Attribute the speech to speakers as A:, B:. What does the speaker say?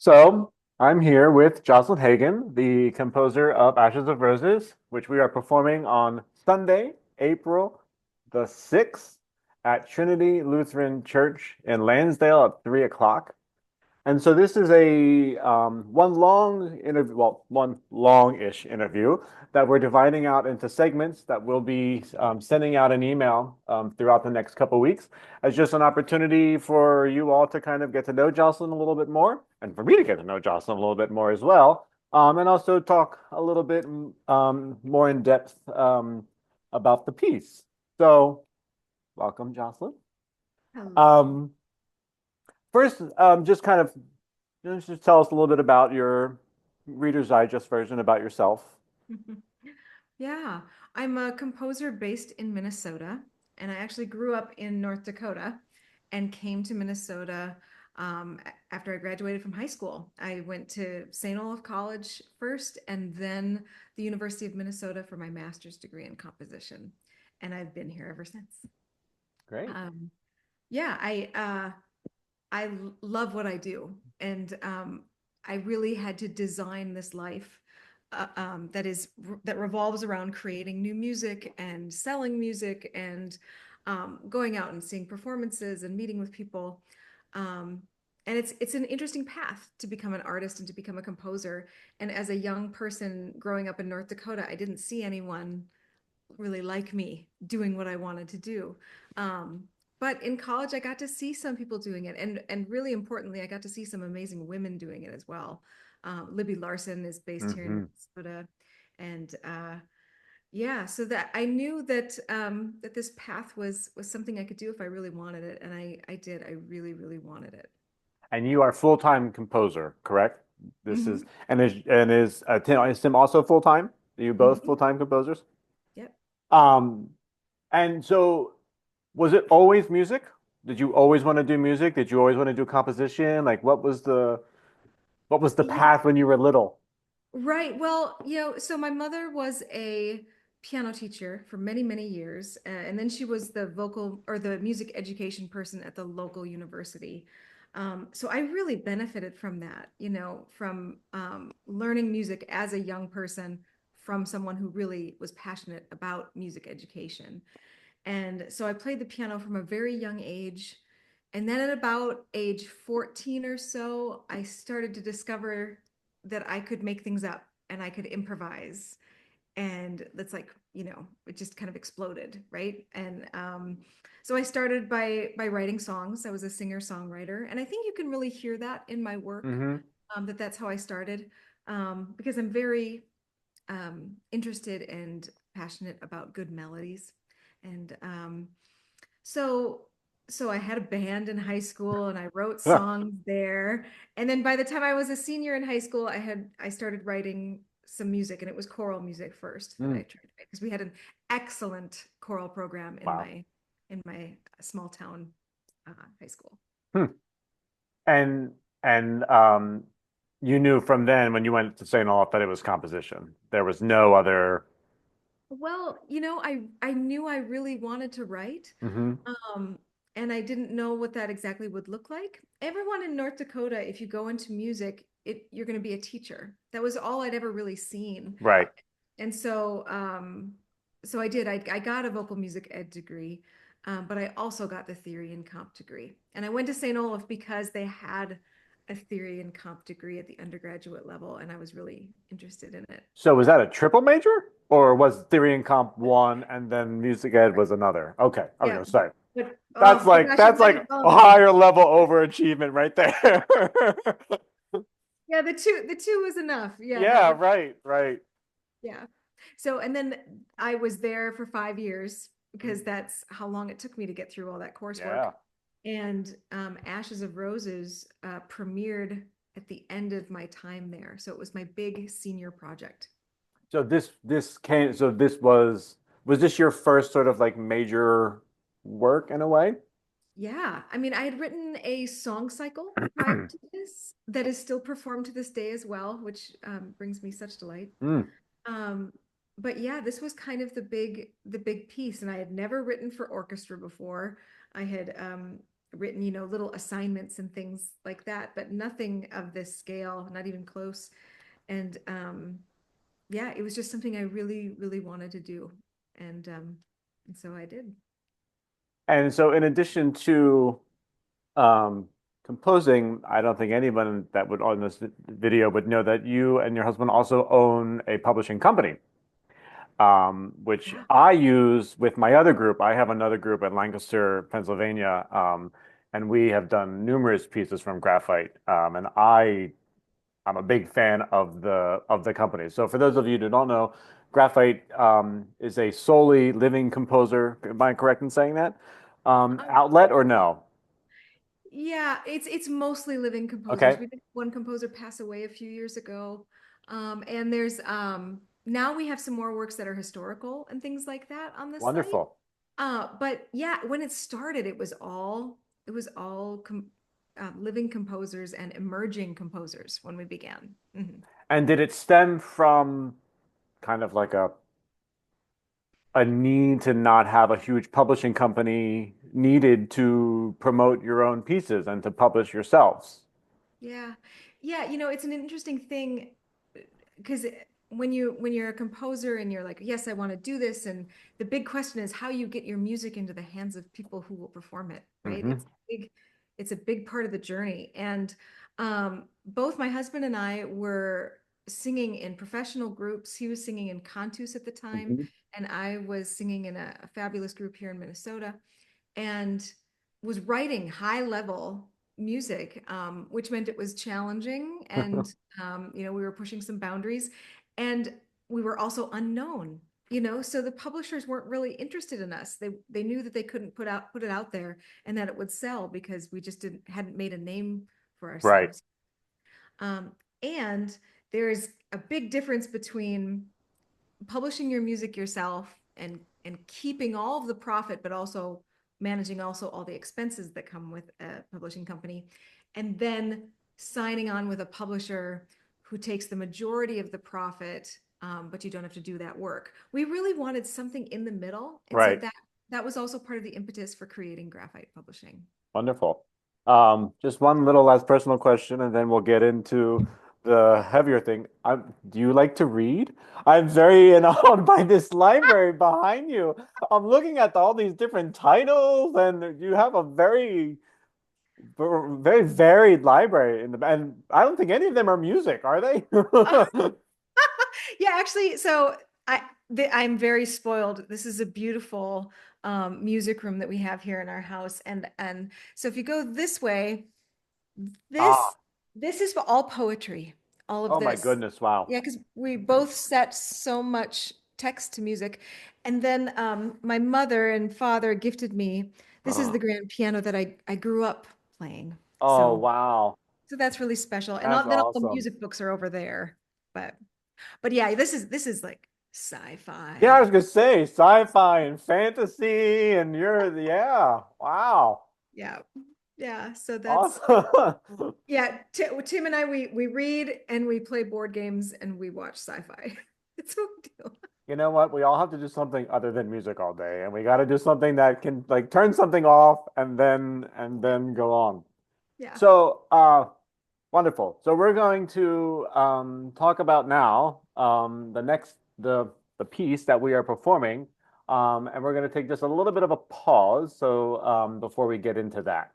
A: So I'm here with Jocelyn Hagen, the composer of Ashes of Roses, which we are performing on Sunday, April the 6th at Trinity Lutheran Church in Lansdale at 3 o'clock. And so this is a one long interview, well, one long-ish interview that we're dividing out into segments that we'll be sending out an email throughout the next couple of weeks as just an opportunity for you all to kind of get to know Jocelyn a little bit more, and for me to get to know Jocelyn a little bit more as well, and also talk a little bit more in depth about the piece. So, welcome, Jocelyn.
B: Hello.
A: Um, First, just kind of just tell us a little bit about your Reader's Digest version about yourself.
B: Yeah, I'm a composer based in Minnesota, and I actually grew up in North Dakota and came to Minnesota after I graduated from high school. I went to St. Olaf College first, and then the University of Minnesota for my master's degree in composition, and I've been here ever since.
A: Great.
B: Um, yeah, I love what I do, and I really had to design this life that revolves around creating new music and selling music and going out and seeing performances and meeting with people. Um, and it's an interesting path to become an artist and to become a composer. And as a young person growing up in North Dakota, I didn't see anyone really like me doing what I wanted to do. Um, but in college, I got to see some people doing it, and really importantly, I got to see some amazing women doing it as well. Libby Larson is based here in
A: Hmm.
B: Minnesota, and yeah, so that I knew that that this path was something I could do if I really wanted it, and I did. I really wanted it.
A: And you are full-time composer, correct? This is
B: Hmm.
A: is Tim also full-time? Are you both
B: Hmm.
A: full-time composers?
B: Yep.
A: Um, and so was it always music? Did you always want to do music? Did you always want to do composition? Like what was the
B: Yeah.
A: path when you were little?
B: Right. Well, so my mother was a piano teacher for many years, and then she was the vocal or the music education person at the local university. So I really benefited from that, from learning music as a young person from someone who really was passionate about music education. And so I played the piano from a very young age. And then at about age 14 or so, I started to discover that I could make things up and I could improvise. And that's like, it just kind of exploded, right? And so I started by writing songs. I was a singer-songwriter, and I think you can really hear that in my work,
A: Hmm.
B: that's how I started, because I'm very interested and passionate about good melodies. And so so I had a band in high school and I wrote songs there. And then by the time I was a senior in high school, I started writing some music, and it was choral music first that I
A: Mm,
B: tried to write because we had an excellent choral program in
A: wow.
B: my small town high school.
A: Hmm. And and you knew from then when you went to St. Olaf that it was composition. There was no other.
B: Well, I knew I really wanted to write,
A: Hmm.
B: um, and I didn't know what that exactly would look like. Everyone in North Dakota, if you go into music, you're going to be a teacher. That was all I'd ever really seen,
A: Right.
B: and so I did. I got a vocal music ed degree, but I also got the theory and comp degree, and I went to St. Olaf because they had a theory and comp degree at the undergraduate level, and I was really interested in it.
A: So was that a triple major, or was theory and comp one and then music ed
B: Right.
A: was another? Okay.
B: Yeah.
A: Okay. Sorry.
B: But
A: That's
B: oh
A: like
B: gosh, it
A: that's
B: might
A: like
B: have
A: a
B: gone there.
A: higher level overachievement right there.
B: Yeah, the two was enough. Yeah, that
A: Yeah.
B: was
A: Right. Right.
B: yeah. So and then I was there for 5 years because
A: Mm,
B: that's how long it took me to get through all that coursework.
A: yeah.
B: And Ashes of Roses premiered at the end of my time there. So it was my big senior project.
A: So this came. So was this your first sort of like major work in a way?
B: Yeah, I mean, I had written a song cycle prior to this that is still performed to this day as well, which brings me such delight.
A: Mm,
B: Um, but yeah, this was kind of the big piece, and I had never written for orchestra before. I had written, little assignments and things like that, but nothing of this scale, not even close. And yeah, it was just something I really, really wanted to do. And so I did.
A: And so, in addition to um, composing, I don't think anyone that would on this video would know that you and your husband also own a publishing company, which
B: Yeah.
A: I use with my other group. I have another group in Lancaster, Pennsylvania, and we have done numerous pieces from graphite. And I'm a big fan of the company. So for those of you who don't know, Graphite is a solely living composer. Am I correct in saying that?
B: Um,
A: Outlet or no?
B: yeah, it's mostly living
A: Okay,
B: composers. We had one composer pass away a few years ago. And there's now we have some more works that are historical and things like that on the site.
A: wonderful.
B: But yeah, when it started, it was all living composers and emerging composers when we began. Mhm.
A: And did it stem from kind of like a need to not have a huge publishing company needed to promote your own pieces and to publish yourselves?
B: Yeah. Yeah, it's an interesting thing because when you're a composer and you're like, yes, I want to do this, and the big question is how you get your music into the hands of people who will perform it, right?
A: Hmm.
B: It's a big part of the journey. And both my husband and I were singing in professional groups. He was singing in Cantus at the time,
A: Hmm.
B: and I was singing in a fabulous group here in Minnesota, and was writing high level music, which meant it was challenging. And, we were pushing some boundaries, and we were also unknown. So the publishers weren't really interested in us. They knew that they couldn't put it out there and that it would sell because we just hadn't made a name for
A: Right,
B: ourselves. And there's a big difference between publishing your music yourself and keeping all of the profit, but also managing also all the expenses that come with a publishing company, and then signing on with a publisher who takes the majority of the profit, but you don't have to do that work. We really wanted something in the middle, and so
A: right.
B: that was also part of the impetus for creating Graphite Publishing.
A: Wonderful. Just one little last personal question, and then we'll get into the heavier thing. Do you like to read? I'm very enamored by this library behind you. I'm looking at all these different titles, and you have a very varied library in and I don't think any of them are music, are they?
B: Yeah, actually, so I'm very spoiled. This is a beautiful music room that we have here in our house, and so if you go this way, this
A: Ah,
B: this is all poetry, all of
A: oh my
B: this.
A: goodness, wow.
B: Yeah, because we both set so much text to music, and then my mother and father gifted me. This is the grand piano that I grew up playing,
A: Oh,
B: so
A: wow.
B: that's really special. And
A: That's
B: then all the
A: awesome.
B: music books are over there, but. But yeah, this is like
A: Yeah, I
B: sci-fi.
A: was gonna say sci-fi and fantasy, and yeah, wow,
B: Yeah. Yeah. So that's
A: awesome.
B: yeah, Tim and I we read and we play board games and we watch sci-fi. It's what we do.
A: You know what? We all have to do something other than music all day, and we got to do something that can like turn something off and then go on.
B: Yeah.
A: So, wonderful. So we're going to talk about now the piece that we are performing, and we're going to take just a little bit of a pause. So before we get into that.